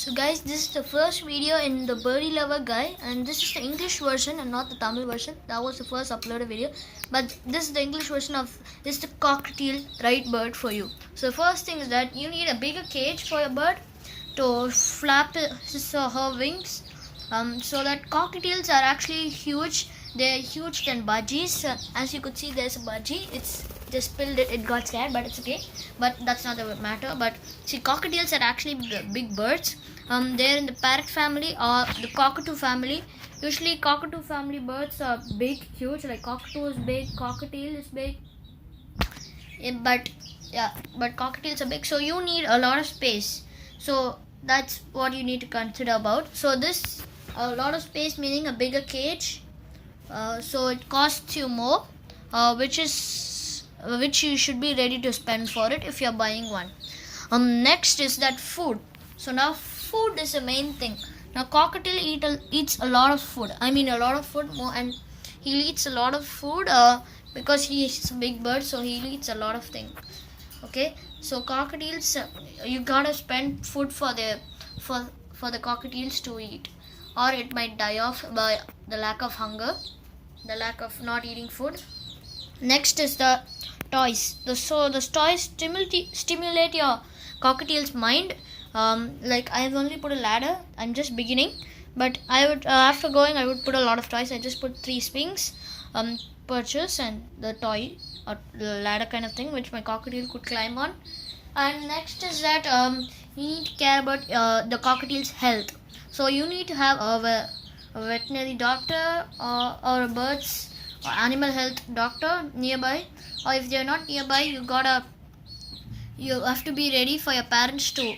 So guys, this is the first video in the birdie lover guy, and this is the English version and not the Tamil version. That was the first uploaded video, but this is the English version of this is the cockatiel right bird for you. So the first thing is that you need a bigger cage for your bird to flap his or her wings. So that cockatiels are actually huge. They're huge than budgies. As you could see, there's a budgie. It's just spilled it. It got scared, but it's okay. But that's not the matter. But see, cockatiels are actually big birds. They're in the parrot family or the cockatoo family. Usually, cockatoo family birds are big, huge. Like cockatoo is big, cockatiel is big. But cockatiels are big. So you need a lot of space. So that's what you need to consider about. So this a lot of space meaning a bigger cage. So it costs you more, which you should be ready to spend for it if you're buying one. Next is that food. So now food is the main thing. Now cockatiel eats a lot of food. I mean a lot of food more, and he eats a lot of food because he is a big bird, so he eats a lot of things. Okay, so cockatiels, you gotta spend food for the cockatiels to eat, or it might die off by the lack of hunger, the lack of not eating food. Next is the toys. The toys stimulate your cockatiel's mind. Like I've only put a ladder. I'm just beginning, but I would after going I would put a lot of toys. I just put 3 swings, perches, and the toy or ladder kind of thing which my cockatiel could climb on. And next is that you need to care about the cockatiel's health. So you need to have a veterinary doctor or a bird's or animal health doctor nearby, or if they're not nearby, you have to be ready for your parents to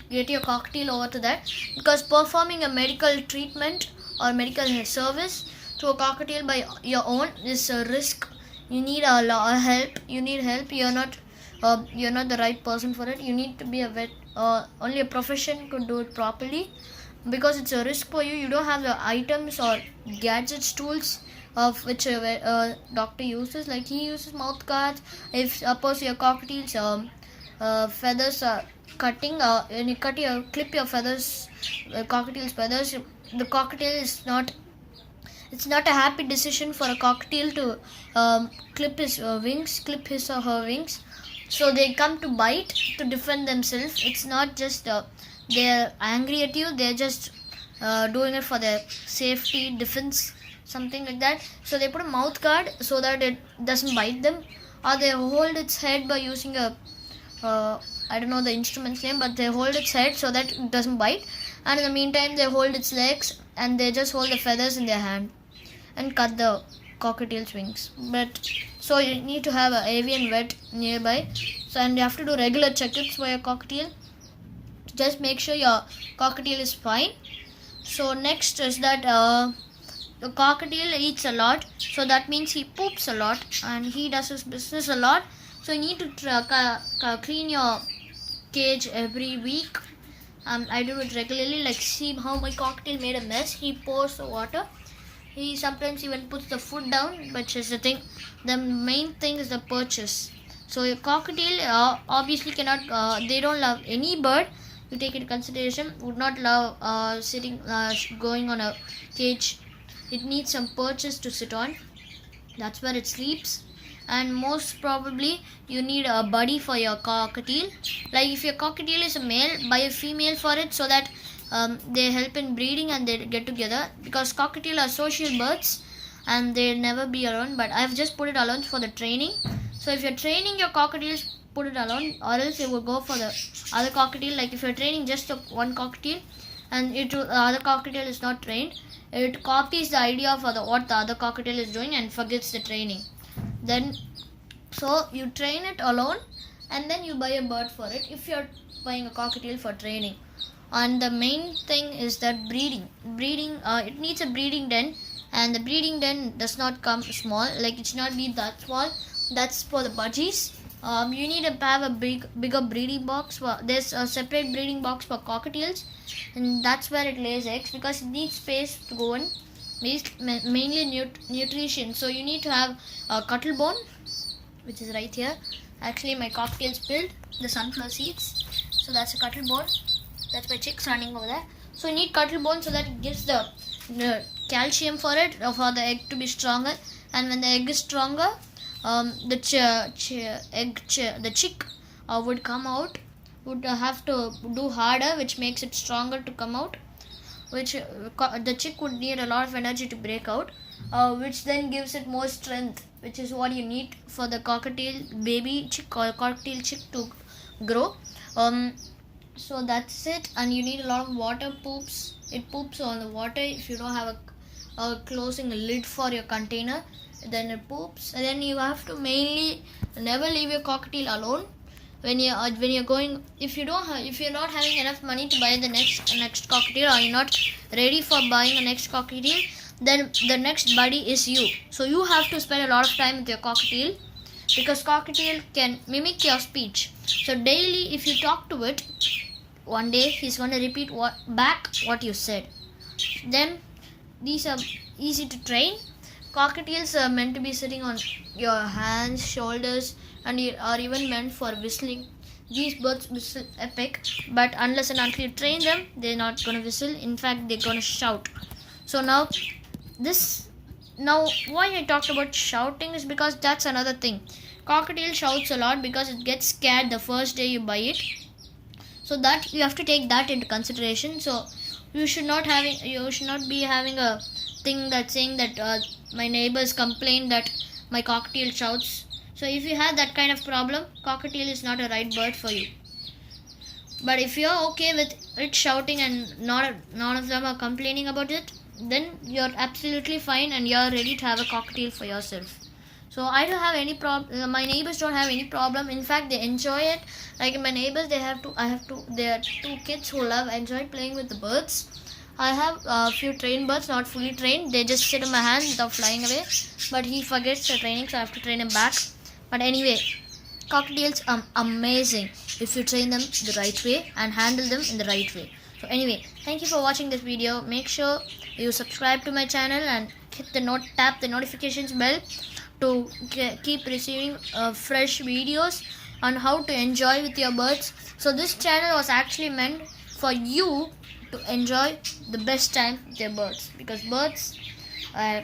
get your cockatiel over to that, because performing a medical treatment or medical service to a cockatiel by your own is a risk. You need a lot of help. You need help. You're not the right person for it. You need to be a vet. Only a profession could do it properly, because it's a risk for you. You don't have the items or gadgets, tools of which a doctor uses. Like he uses mouth guards. If suppose your cockatiel's feathers are cutting, when you clip your feathers, cockatiel's feathers, the cockatiel is not. It's not a happy decision for a cockatiel to clip his or her wings. So they come to bite to defend themselves. It's not just they're angry at you. They're just doing it for their safety, defense, something like that. So they put a mouth guard so that it doesn't bite them, or they hold its head by using a I don't know the instrument's name, but they hold its head so that it doesn't bite. And in the meantime, they hold its legs and they just hold the feathers in their hand and cut the cockatiel's wings. But so you need to have an avian vet nearby. So and you have to do regular checkups for your cockatiel. Just make sure your cockatiel is fine. So next is that the cockatiel eats a lot. So that means he poops a lot and he does his business a lot. So you need to clean your cage every week. I do it regularly. Like see how my cockatiel made a mess. He pours the water. He sometimes even puts the food down, but here's the thing. The main thing is the perches. So your cockatiel obviously cannot, they don't love any bird. You take into consideration, would not love going on a cage. It needs some perches to sit on. That's where it sleeps. And most probably you need a buddy for your cockatiel. Like if your cockatiel is a male, buy a female for it so that they help in breeding and they get together, because cockatiel are social birds and they never be alone. But I've just put it alone for the training. So if you're training your cockatiels, put it alone, or else you will go for the other cockatiel. Like if you're training just one cockatiel and the other cockatiel is not trained, it copies the idea of what the other cockatiel is doing and forgets the training. Then so you train it alone and then you buy a bird for it if you're buying a cockatiel for training. And the main thing is that breeding it needs a breeding den, and the breeding den does not come small. Like it should not be that small. That's for the budgies. You need to have a bigger breeding box. There's a separate breeding box for cockatiels, and that's where it lays eggs, because it needs space to go in. Mainly nutrition. So you need to have a cuttle bone, which is right here. Actually my cockatiel spilled the sunflower seeds, so that's a cuttle bone. That's my chicks running over there. So you need cuttle bone so that it gives the calcium for it, for the egg to be stronger. And when the egg is stronger, the chick would come out, would have to do harder, which makes it stronger to come out, which the chick would need a lot of energy to break out, which then gives it more strength, which is what you need for the cockatiel baby chick or cockatiel chick to grow. So that's it. And you need a lot of water. It poops on the water. If you don't have a closing lid for your container, then it poops. And then you have to mainly never leave your cockatiel alone when you're going. If you're not having enough money to buy the next cockatiel, or you're not ready for buying the next cockatiel, then the next buddy is you. So you have to spend a lot of time with your cockatiel, because cockatiel can mimic your speech. So daily, if you talk to it, one day he's going to repeat back what you said. Then these are easy to train. Cockatiels are meant to be sitting on your hands, shoulders, and are even meant for whistling. These birds whistle epic, but unless and until you train them, they're not going to whistle. In fact, they're going to shout. So now why I talked about shouting is because that's another thing. Cockatiel shouts a lot because it gets scared the first day you buy it. So that you have to take that into consideration. So you should not be having a thing that's saying that my neighbors complain that my cockatiel shouts. So if you have that kind of problem, cockatiel is not a right bird for you. But if you're okay with it shouting and none of them are complaining about it, then you're absolutely fine and you're ready to have a cockatiel for yourself. So I don't have any problem. My neighbors don't have any problem. In fact, they enjoy it. Like my neighbors, there are 2 kids who enjoy playing with the birds. I have a few trained birds, not fully trained. They just sit in my hand without flying away. But he forgets the training, so I have to train him back. But anyway, cockatiels are amazing if you train them the right way and handle them in the right way. So anyway, thank you for watching this video. Make sure you subscribe to my channel and tap the notifications bell to keep receiving fresh videos on how to enjoy with your birds. So this channel was actually meant for you to enjoy the best time with your birds, because birds are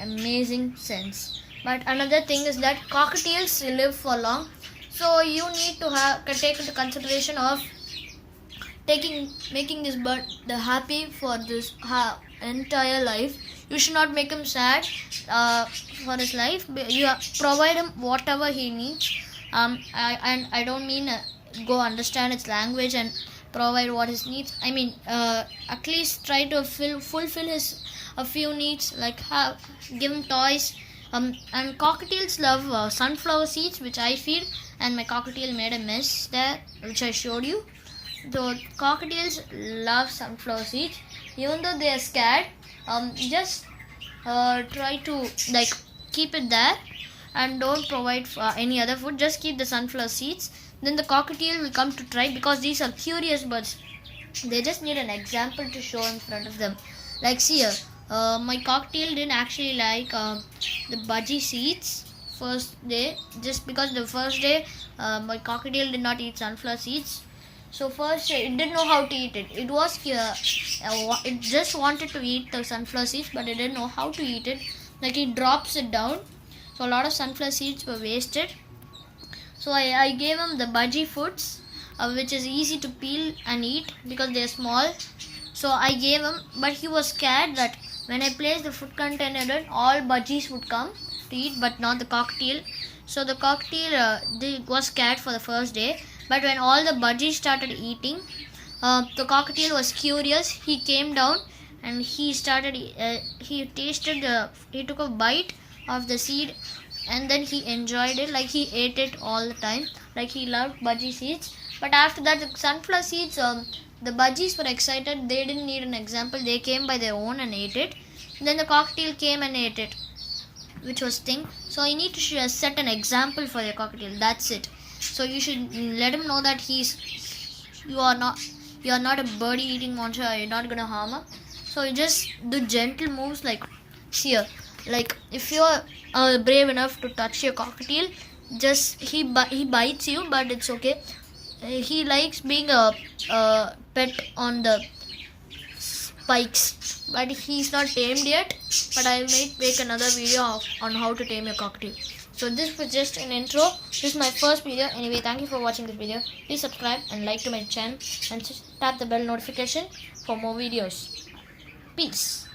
amazing sense. But another thing is that cockatiels live for long, so you need to take into consideration of making this bird happy for this entire life. You should not make him sad for his life. You provide him whatever he needs. I don't mean go understand its language and provide what his needs. I mean, at least try to fulfill his a few needs, like give him toys. And cockatiels love sunflower seeds, which I feed, and my cockatiel made a mess there, which I showed you. So cockatiels love sunflower seeds, even though they are scared. Just try to keep it there and don't provide any other food. Just keep the sunflower seeds. Then the cockatiel will come to try, because these are curious birds. They just need an example to show in front of them. Like see here, my cockatiel didn't actually like the budgie seeds first day, just because the first day my cockatiel did not eat sunflower seeds. So first it didn't know how to eat it. It just wanted to eat the sunflower seeds, but it didn't know how to eat it. Like it drops it down. So a lot of sunflower seeds were wasted. So I gave him the budgie foods, which is easy to peel and eat because they're small. So I gave him, but he was scared that when I placed the food container in, all budgies would come to eat, but not the cockatiel. So the cockatiel was scared for the first day. But when all the budgies started eating, the cockatiel was curious. He came down and he started. He took a bite of the seed, and then he enjoyed it. Like he ate it all the time. Like he loved budgie seeds. But after that, the sunflower seeds, the budgies were excited. They didn't need an example. They came by their own and ate it. Then the cockatiel came and ate it, which was thing. So you need to set an example for your cockatiel. That's it. So you should let him know that you are not a birdie eating monster. You're not gonna harm him. So you just do gentle moves, like here. Like if you're brave enough to touch your cockatiel, just he bites you, but it's okay. he likes being a pet on the spikes, but he's not tamed yet. But I might make another video on how to tame a cockatiel. So this was just an intro. This is my first video. Anyway, thank you for watching this video. Please subscribe and like to my channel and tap the bell notification for more videos. Peace.